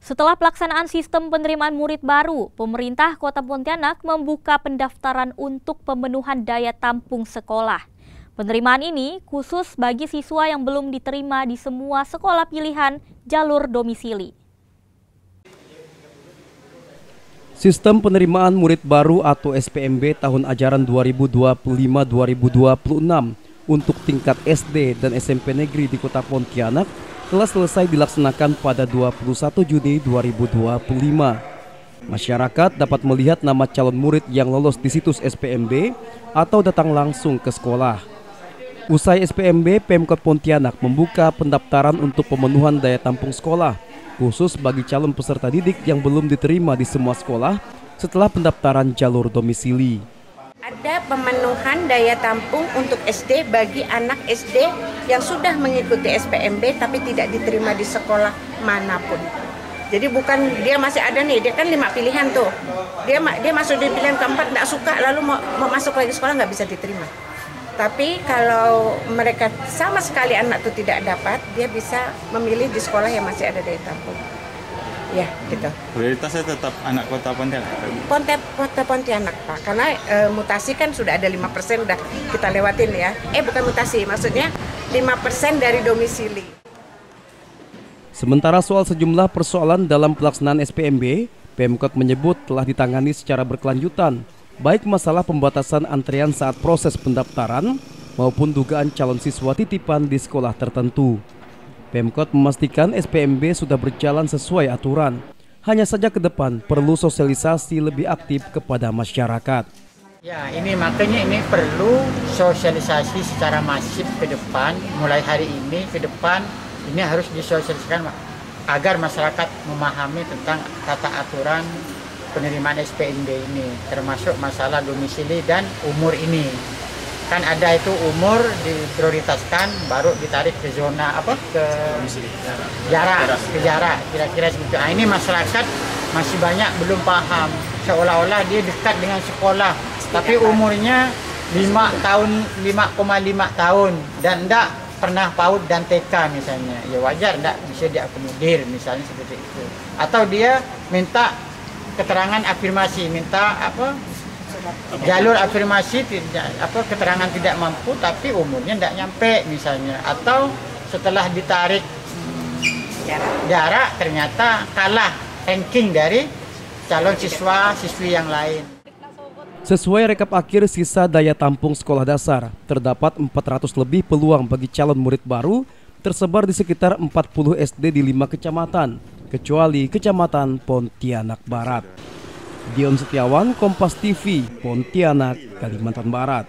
Setelah pelaksanaan sistem penerimaan murid baru, pemerintah Kota Pontianak membuka pendaftaran untuk pemenuhan daya tampung sekolah. Penerimaan ini khusus bagi siswa yang belum diterima di semua sekolah pilihan jalur domisili. Sistem penerimaan murid baru atau SPMB tahun ajaran 2025-2026 untuk tingkat SD dan SMP negeri di Kota Pontianak telah selesai dilaksanakan pada 21 Juni 2025. Masyarakat dapat melihat nama calon murid yang lolos di situs SPMB atau datang langsung ke sekolah. Usai SPMB, Pemkot Pontianak membuka pendaftaran untuk pemenuhan daya tampung sekolah, khusus bagi calon peserta didik yang belum diterima di semua sekolah setelah pendaftaran jalur domisili. Ada pemenuhan daya tampung untuk SD bagi anak SD yang sudah mengikuti SPMB tapi tidak diterima di sekolah manapun. Jadi bukan dia masih ada nih, dia kan 5 pilihan tuh. Dia masuk di pilihan keempat, nggak suka, lalu mau masuk lagi sekolah nggak bisa diterima. Tapi kalau mereka sama sekali anak itu tidak dapat, dia bisa memilih di sekolah yang masih ada daya tampung. Ya, gitu. Prioritasnya tetap anak Kota Pontianak? Kota Pontianak, Pak. Karena mutasi kan sudah ada 5% udah kita lewatin ya. Bukan mutasi, maksudnya 5% dari domisili. Sementara soal sejumlah persoalan dalam pelaksanaan SPMB, Pemkot menyebut telah ditangani secara berkelanjutan, baik masalah pembatasan antrean saat proses pendaftaran maupun dugaan calon siswa titipan di sekolah tertentu. Pemkot memastikan SPMB sudah berjalan sesuai aturan. Hanya saja ke depan perlu sosialisasi lebih aktif kepada masyarakat. Ya, makanya ini perlu sosialisasi secara masif ke depan. Mulai hari ini ke depan ini harus disosialisasikan agar masyarakat memahami tentang tata aturan penerimaan SPMB ini, termasuk masalah domisili dan umur ini. Kan ada itu umur diprioritaskan, baru ditarik ke zona ke jarak, kira-kira segitu. Ini masyarakat masih banyak belum paham, seolah-olah dia dekat dengan sekolah, tapi umurnya 5,5 tahun dan enggak pernah PAUD dan TK misalnya. Ya wajar enggak bisa diakomodir misalnya seperti itu. Atau dia minta keterangan afirmasi, minta jalur afirmasi, keterangan tidak mampu tapi umurnya tidak nyampe misalnya, atau setelah ditarik jarak ternyata kalah ranking dari calon siswa-siswi yang lain. Sesuai rekap akhir sisa daya tampung sekolah dasar, terdapat 400 lebih peluang bagi calon murid baru tersebar di sekitar 40 SD di 5 kecamatan, kecuali Kecamatan Pontianak Barat. Dion Setiawan, Kompas TV, Pontianak, Kalimantan Barat.